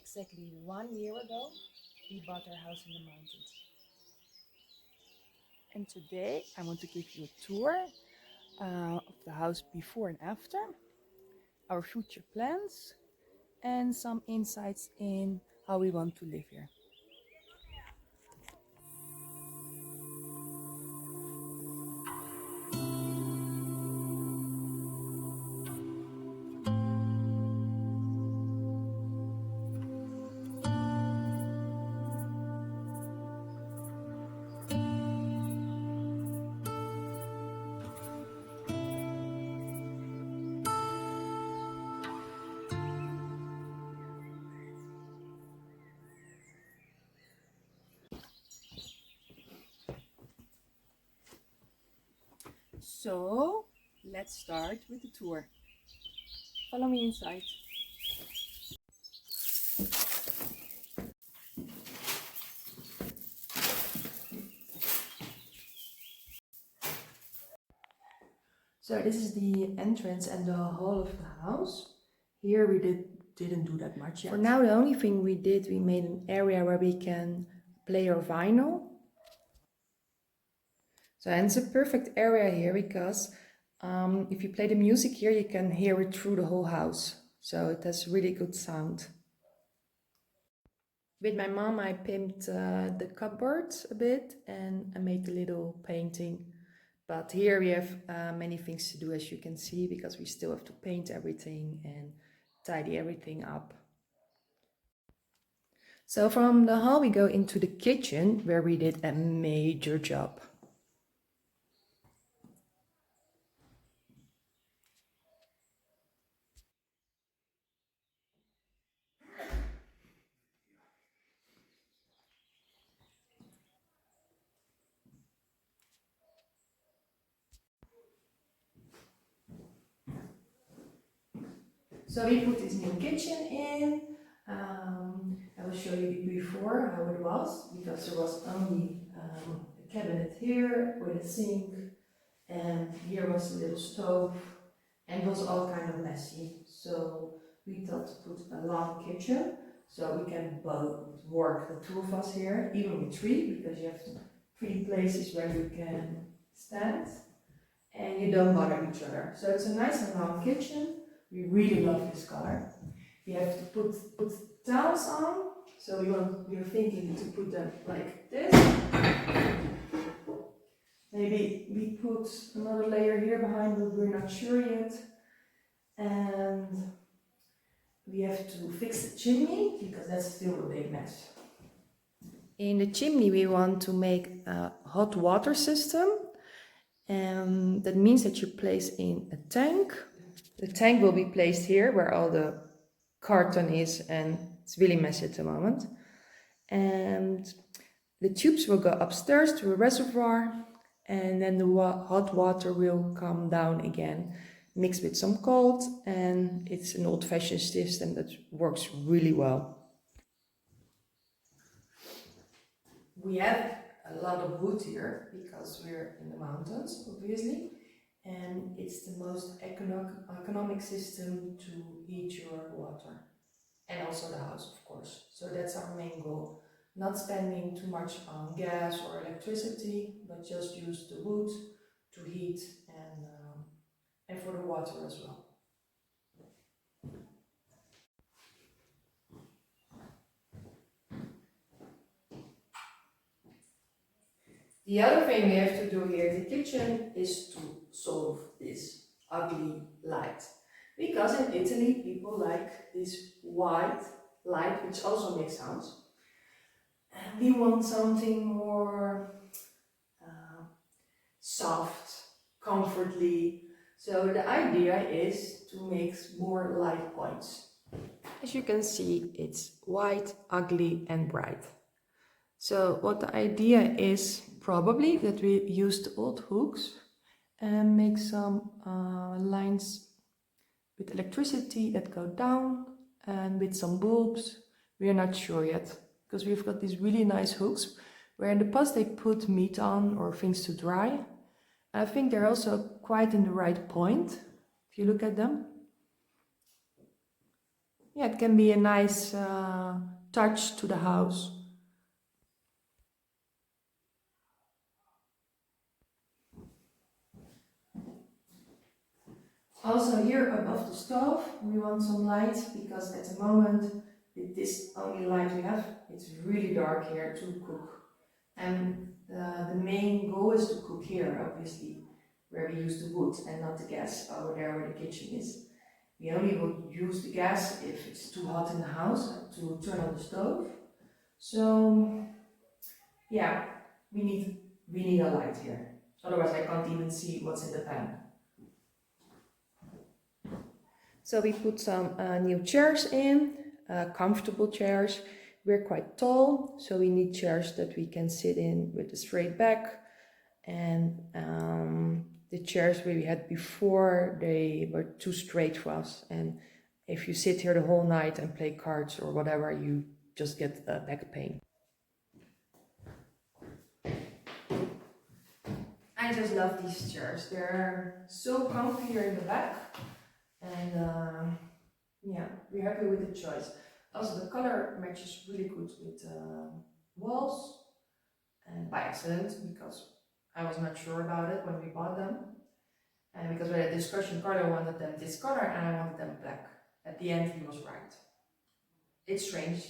Exactly 1 year ago, we bought our house in the mountains. And today I want to give you a tour of the house before and after, our future plans, and some insights in how we want to live here. So let's start with the tour. Follow me inside. So this is the entrance and the hall of the house. Here we didn't do that much yet. For now, the only thing we did, we made an area where we can play our vinyl. So and it's a perfect area here because if you play the music here, you can hear it through the whole house. So it has really good sound. With my mom, I pimped the cupboard a bit and I made a little painting. But here we have many things to do, as you can see, because we still have to paint everything and tidy everything up. So from the hall we go into the kitchen, where we did a major job. So we put this new kitchen in. I will show you before how it was, because there was only a cabinet here with a sink, and here was a little stove, and it was all kind of messy. So we thought to put a long kitchen, so we can both work, the two of us here, even with three, because you have 3 places where you can stand, and you don't bother each other. So it's a nice and long kitchen. We really love this color. We have to put tiles on, so we're thinking to put them like this. Maybe we put another layer here behind, but we're not sure yet. And we have to fix the chimney, because that's still a big mess. In the chimney we want to make a hot water system, and that means that you place in a tank. The tank will be placed here where all the carton is, and it's really messy at the moment. And the tubes will go upstairs to a reservoir, and then the hot water will come down again, mixed with some cold, and it's an old-fashioned system that works really well. We have a lot of wood here because we're in the mountains, obviously, and it's the most economic system to heat your water, and also the house, of course. So that's our main goal. Not spending too much on gas or electricity, but just use the wood to heat and for the water as well. The other thing we have to do here in the kitchen is to solve this ugly light. Because in Italy people like this white light, which also makes sounds. And we want something more soft, comfortly. So the idea is to make more light points. As you can see, it's white, ugly and bright. So what the idea is probably that we use the old hooks and make some lines with electricity that go down, and with some bulbs. We are not sure yet, because we've got these really nice hooks where in the past they put meat on or things to dry. I think they're also quite in the right point if you look at them. yeah, it can be a nice touch to the house. Also here above the stove, we want some light because at the moment, with this only light we have, it's really dark here to cook. And the main goal is to cook here, obviously, where we use the wood and not the gas over there where the kitchen is. We only will use the gas if it's too hot in the house to turn on the stove. So yeah, we need a light here. Otherwise I can't even see what's in the pan. So we put some new chairs in, comfortable chairs. We're quite tall, so we need chairs that we can sit in with a straight back. And the chairs we had before, they were too straight for us. And if you sit here the whole night and play cards or whatever, you just get back pain. I just love these chairs. They're so comfy here in the back. And yeah, we're happy with the choice. Also, the color matches really good with walls, and by accident, because I was not sure about it when we bought them. And because we had a discussion, Carlo wanted them this color and I wanted them black. At the end, he was right. It's strange,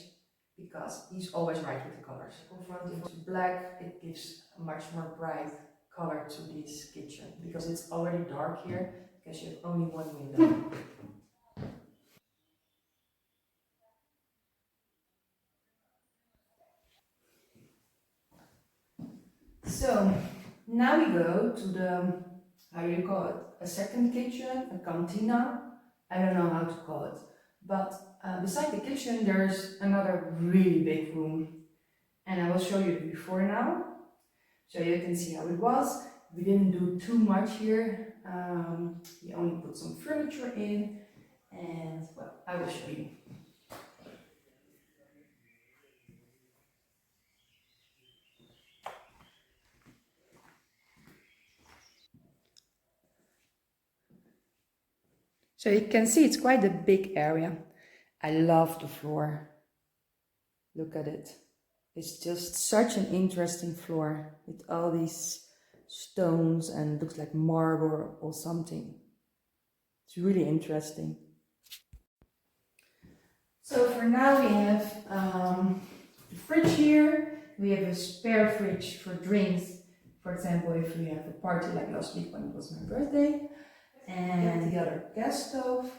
because he's always right with the colors. Confronting to black, it gives a much more bright color to this kitchen, because it's already dark here, because you have only one window. So now we go to the, how do you call it, a second kitchen, a cantina. I don't know how to call it, but beside the kitchen there's another really big room, and I will show you the before now, so you can see how it was. We didn't do too much here. We only put some furniture in, and well, I will show you. So you can see it's quite a big area. I love the floor. Look at it. It's just such an interesting floor with all these stones and looks like marble or something. It's really interesting. So for now we have the fridge here. We have a spare fridge for drinks. For example, if we have a party like last week when it was my birthday. And the other gas stove.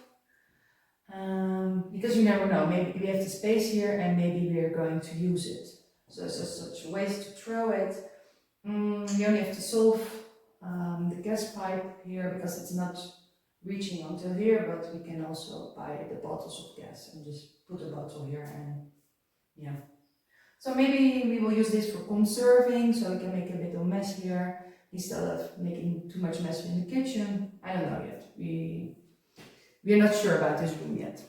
Because you never know, maybe we have the space here and maybe we are going to use it. So it's just such a waste to throw it. We only have to solve the gas pipe here because it's not reaching until here, but we can also buy the bottles of gas and just put a bottle here and yeah. So maybe we will use this for conserving, so we can make a bit of mess here instead of making too much mess in the kitchen. I don't know yet. We're not sure about this room yet.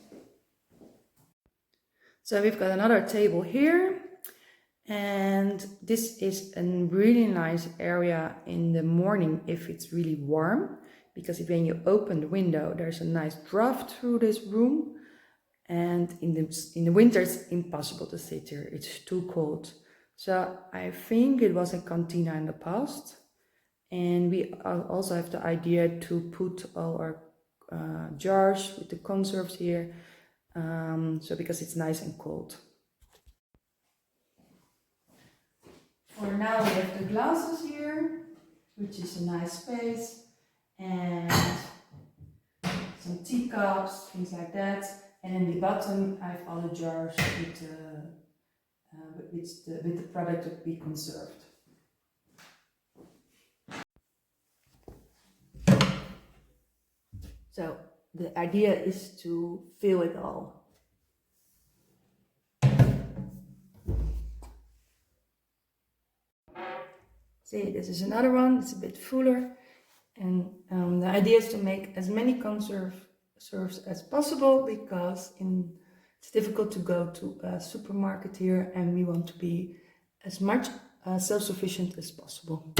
So we've got another table here, and this is a really nice area in the morning if it's really warm, because when you open the window there's a nice draft through this room, and in the winter it's impossible to sit here, it's too cold. So I think it was a cantina in the past, and we also have the idea to put all our jars with the conserves here, so because it's nice and cold. For now we have the glasses here, which is a nice space, and some teacups, things like that. And in the bottom I have all the jars with the product to be conserved. So the idea is to fill it all. See, this is another one, it's a bit fuller. And the idea is to make as many conserves as possible, because it's difficult to go to a supermarket here, and we want to be as much self-sufficient as possible.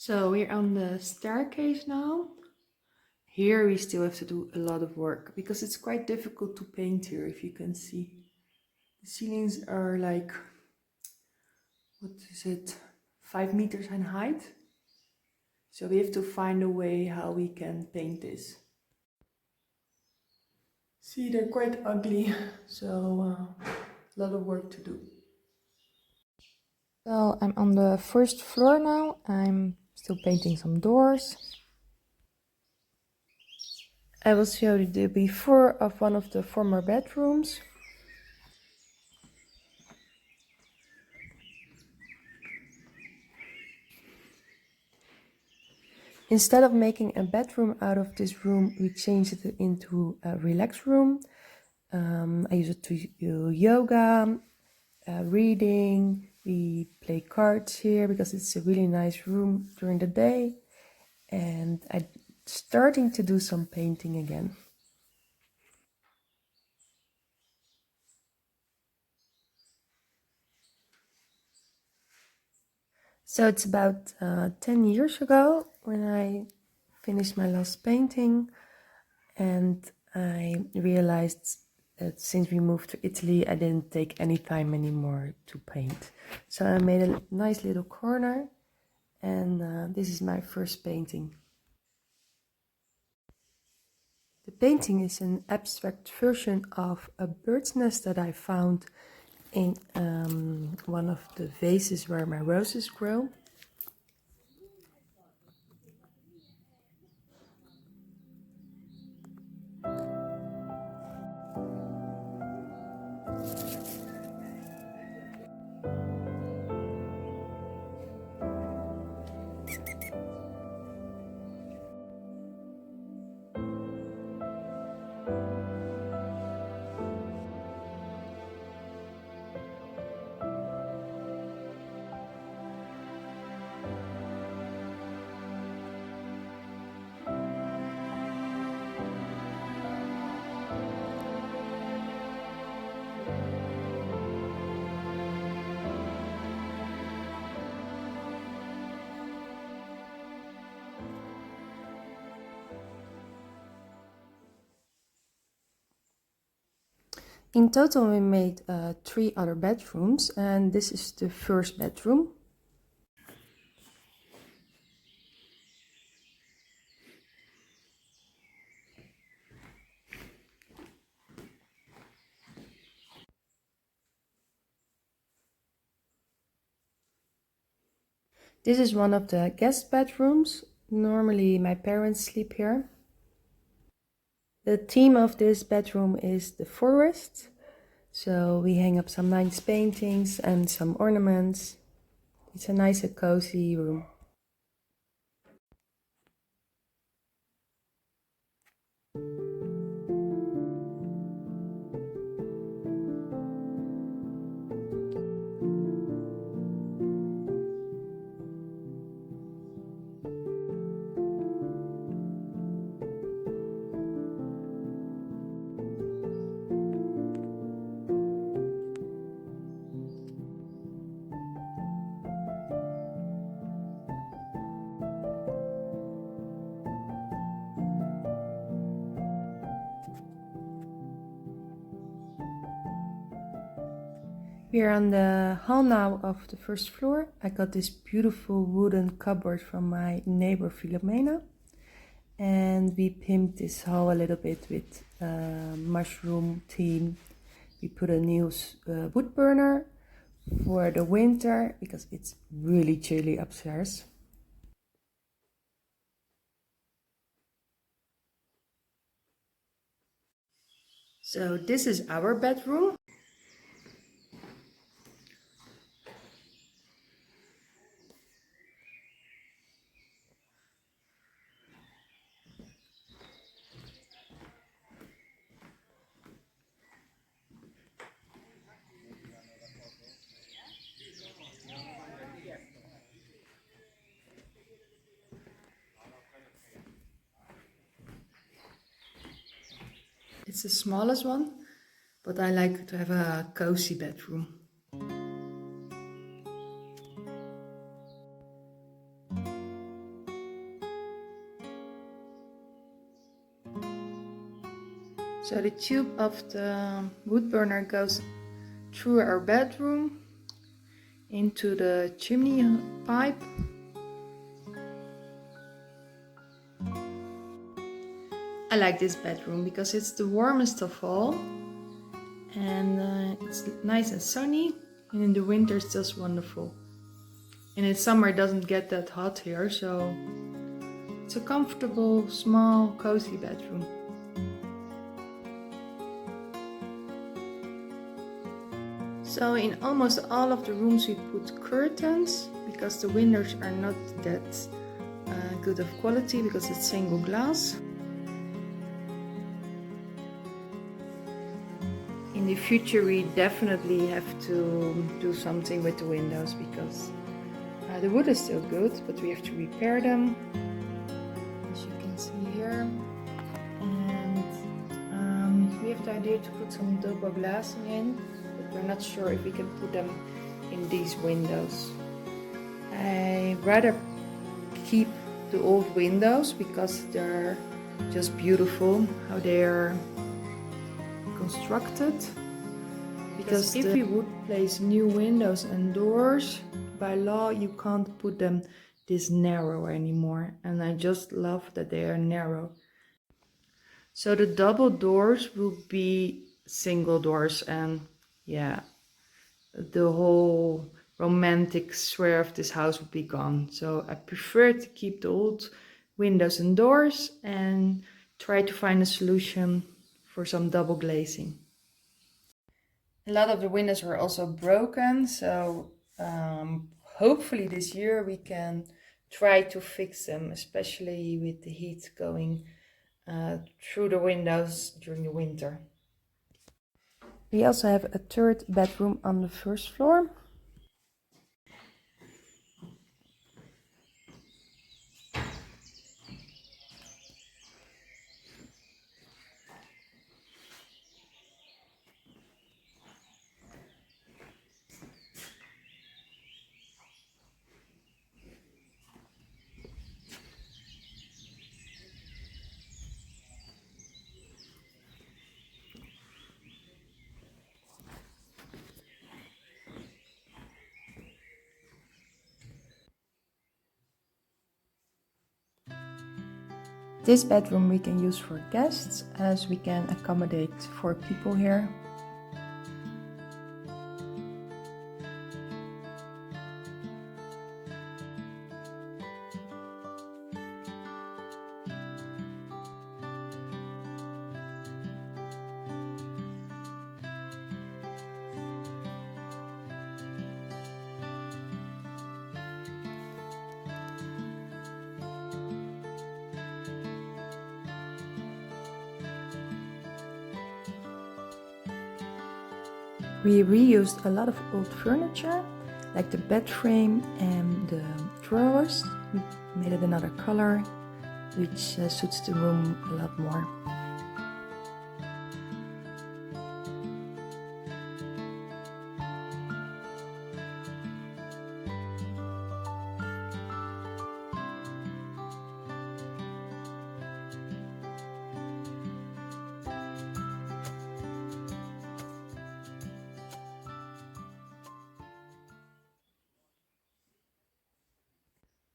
So we're on the staircase now. Here we still have to do a lot of work because it's quite difficult to paint here, if you can see. The ceilings are like, what is it, 5 meters in height. So we have to find a way how we can paint this. See, they're quite ugly, so a lot of work to do. So I'm on the first floor now. I'm still painting some doors. I will show you the before of one of the former bedrooms. Instead of making a bedroom out of this room, we changed it into a relax room. I use it to do yoga, reading. We play cards here because it's a really nice room during the day. And I'm starting to do some painting again. So it's about 10 years ago when I finished my last painting, and I realized that since we moved to Italy, I didn't take any time anymore to paint. So I made a nice little corner, and this is my first painting. The painting is an abstract version of a bird's nest that I found in one of the vases where my roses grow. In total, we made 3 other bedrooms, and this is the first bedroom. This is one of the guest bedrooms. Normally, my parents sleep here. The theme of this bedroom is the forest. So we hang up some nice paintings and some ornaments. It's a nice and cozy room. We are on the hall now of the first floor. I got this beautiful wooden cupboard from my neighbor Filomena. And we pimped this hall a little bit with mushroom theme. We put a new wood burner for the winter because it's really chilly upstairs. So this is our bedroom. It's the smallest one, but I like to have a cozy bedroom. So the tube of the wood burner goes through our bedroom into the chimney pipe. I like this bedroom because it's the warmest of all, and it's nice and sunny, and in the winter it's just wonderful. And in summer it doesn't get that hot here, so it's a comfortable, small, cozy bedroom. So in almost all of the rooms we put curtains because the windows are not that good of quality because it's single glass. In the future we definitely have to do something with the windows because the wood is still good, but we have to repair them, as you can see here. And we have the idea to put some double glassing in, but we're not sure if we can put them in these windows. I rather keep the old windows because they're just beautiful how they are constructed. Because if we would place new windows and doors, by law you can't put them this narrow anymore, and I just love that they are narrow. So the double doors will be single doors, and yeah, the whole romantic sphere of this house would be gone. So I prefer to keep the old windows and doors and try to find a solution for some double glazing. A lot of the windows were also broken, so hopefully this year we can try to fix them, especially with the heat going through the windows during the winter. We also have a third bedroom on the first floor. This bedroom we can use for guests, as we can accommodate 4 people here. We reused a lot of old furniture, like the bed frame and the drawers. We made it another color, which suits the room a lot more.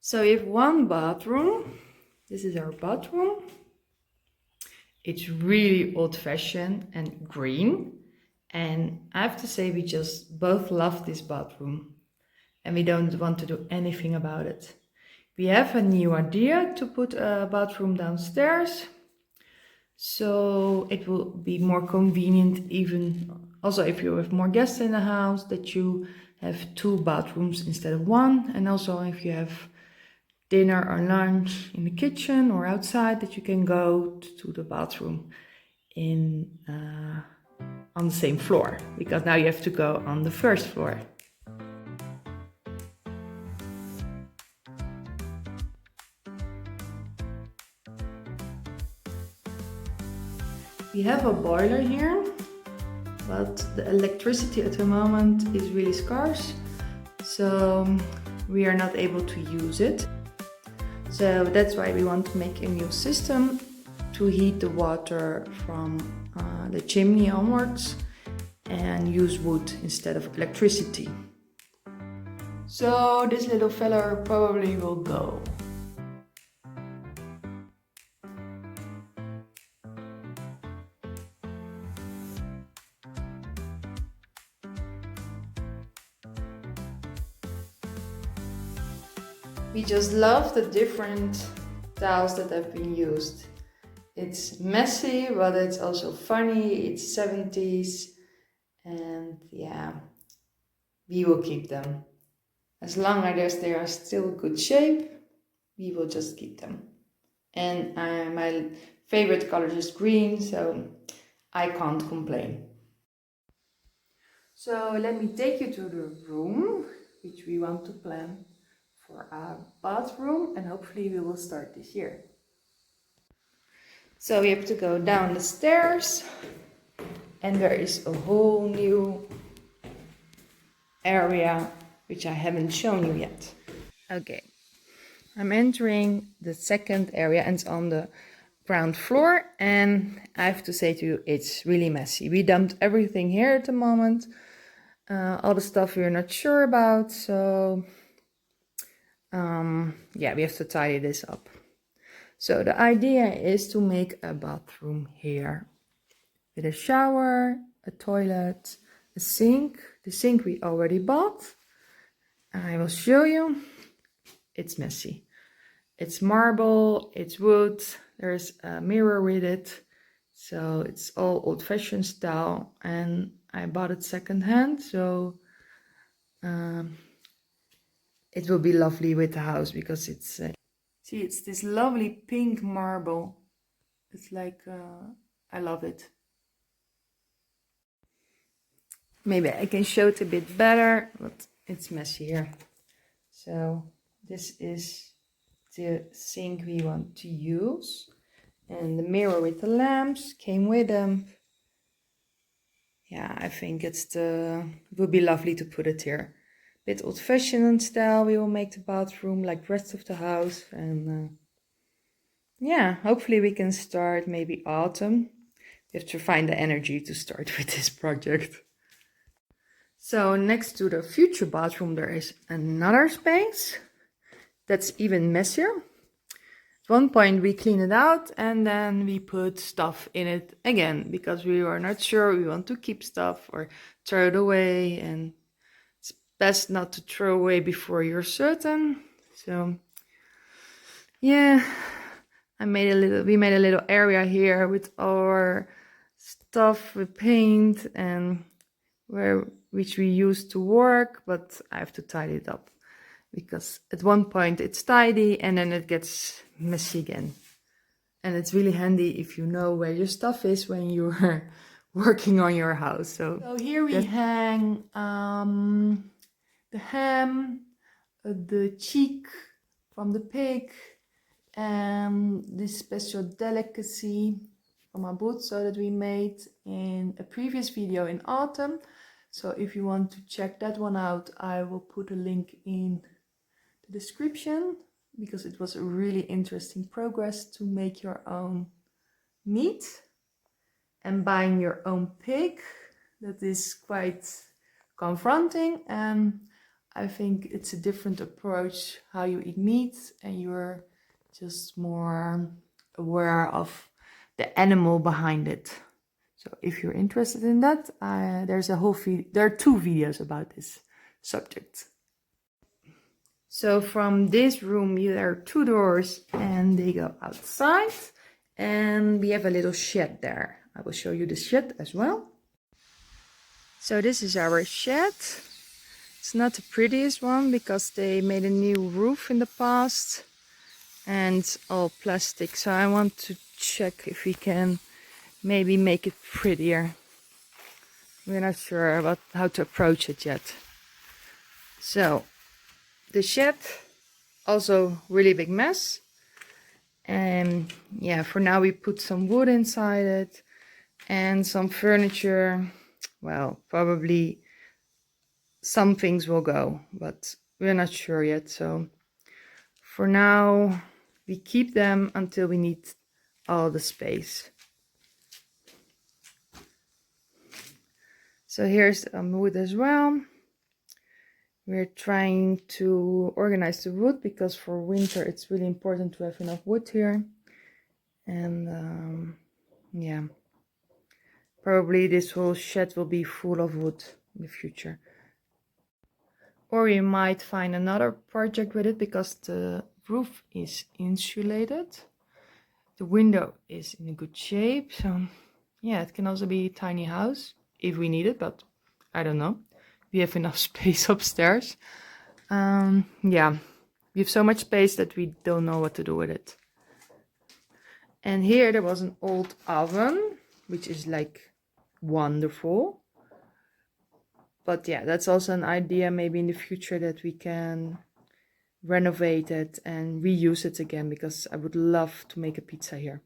So we have one bathroom. This is our bathroom. It's really old-fashioned and green. And I have to say we just both love this bathroom. And we don't want to do anything about it. We have a new idea to put a bathroom downstairs. So it will be more convenient, even also if you have more guests in the house, that you have 2 bathrooms instead of 1. And also if you have dinner or lunch in the kitchen or outside, that you can go to the bathroom in on the same floor, because now you have to go on the first floor. We have a boiler here, but the electricity at the moment is really scarce, so we are not able to use it. So that's why we want to make a new system to heat the water from the chimney onwards and use wood instead of electricity. So this little fella probably will go. We just love the different tiles that have been used. It's messy, but it's also funny. It's 70s, and yeah, we will keep them. As long as they are still good shape, we will just keep them. And my favorite color is green, so I can't complain. So let me take you to the room, which we want to plan for our bathroom, and hopefully we will start this year. So we have to go down the stairs, and there is a whole new area which I haven't shown you yet. Okay, I'm entering the second area and it's on the ground floor, and I have to say to you, it's really messy. We dumped everything here at the moment, all the stuff we're not sure about, so yeah, we have to tidy this up. So the idea is to make a bathroom here with a shower, a toilet, a sink. The sink we already bought. I will show you. It's messy. It's marble, it's wood, there's a mirror with it. So it's all old-fashioned style, and I bought it secondhand, so it will be lovely with the house because it's see, it's this lovely pink marble. It's like I love it. Maybe I can show it a bit better, but it's messy here. So this is the sink we want to use, and the mirror with the lamps came with them. Yeah, I think it would be lovely to put it here. Bit old-fashioned style. We will make the bathroom like the rest of the house, and yeah, hopefully we can start maybe autumn. We have to find the energy to start with this project. So next to the future bathroom there is another space that's even messier. At one point we clean it out and then we put stuff in it again because we were not sure we want to keep stuff or throw it away, and it's best not to throw away before you're certain. So yeah, we made a little area here with our stuff with paint and which we used to work, but I have to tidy it up because at one point it's tidy and then it gets messy again. And it's really handy if you know where your stuff is when you're working on your house. So here we hang the ham, the cheek from the pig, and this special delicacy from our butzo that we made in a previous video in autumn. So if you want to check that one out, I will put a link in the description because it was a really interesting progress to make your own meat and buying your own pig. That is quite confronting, and I think it's a different approach how you eat meat, and you're just more aware of the animal behind it. So if you're interested in that, there are 2 videos about this subject. So from this room there are 2 doors and they go outside, and we have a little shed there. I will show you the shed as well. So this is our shed. It's not the prettiest one because they made a new roof in the past and it's all plastic. So I want to check if we can maybe make it prettier. We're not sure about how to approach it yet. So the shed, also really big mess. And yeah, for now we put some wood inside it and some furniture. Well, probably some things will go, but we're not sure yet. So for now we keep them until we need all the space. So here's wood as well. We're trying to organize the wood because for winter it's really important to have enough wood here. And yeah, probably this whole shed will be full of wood in the future. Or we might find another project with it because the roof is insulated. The window is in a good shape. So yeah, it can also be a tiny house if we need it, but I don't know. We have enough space upstairs. Yeah, we have so much space that we don't know what to do with it. And here there was an old oven, which is like wonderful. But yeah, that's also an idea maybe in the future that we can renovate it and reuse it again, because I would love to make a pizza here.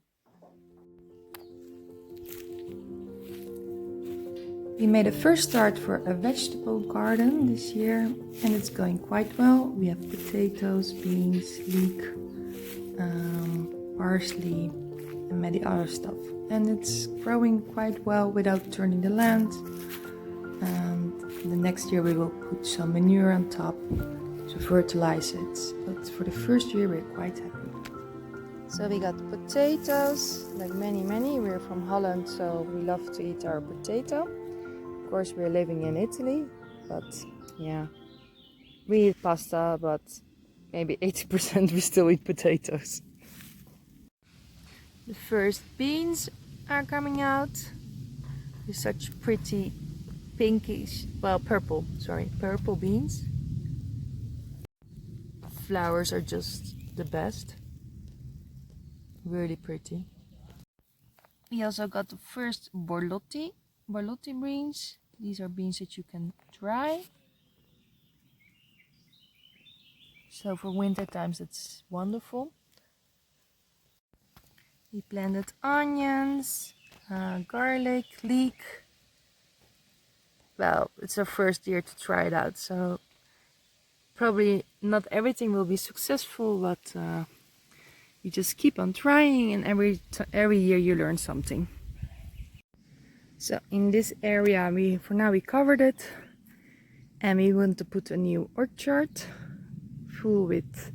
We made a first start for a vegetable garden this year and it's going quite well. We have potatoes, beans, leek, parsley and many other stuff. And it's growing quite well without turning the land. And the next year we will put some manure on top to fertilize it. But for the first year we're quite happy. So we got potatoes, like many. We're from Holland, so we love to eat our potato. Of course, we're living in Italy, but yeah, we eat pasta, but maybe 80% we still eat potatoes. The first beans are coming out. They're such pretty pinkish, well, purple beans. Flowers are just the best. Really pretty. We also got the first borlotti beans. These are beans that you can dry. So for winter times it's wonderful. We planted onions, garlic, leek. Well, it's our first year to try it out, so probably not everything will be successful, but you just keep on trying, and every year you learn something. So in this area, for now we covered it, and we want to put a new orchard full with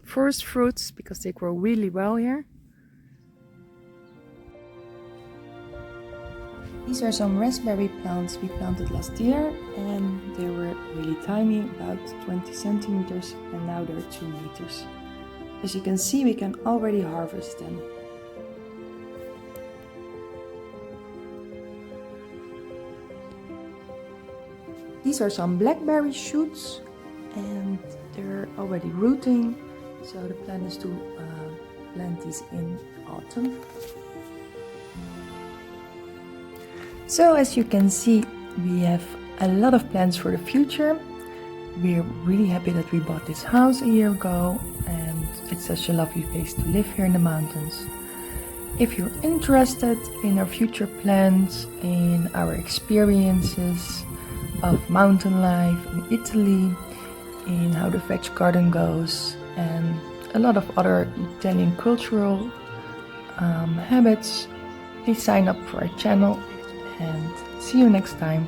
forest fruits because they grow really well here. These are some raspberry plants we planted last year, and they were really tiny, about 20 centimeters, and now they're 2 meters. As you can see, we can already harvest them. These are some blackberry shoots, and they're already rooting, so the plan is to plant these in autumn. So as you can see, we have a lot of plans for the future. We're really happy that we bought this house a year ago, and it's such a lovely place to live here in the mountains. If you're interested in our future plans, in our experiences of mountain life in Italy, in how the veg garden goes, and a lot of other Italian cultural habits, please sign up for our channel and see you next time.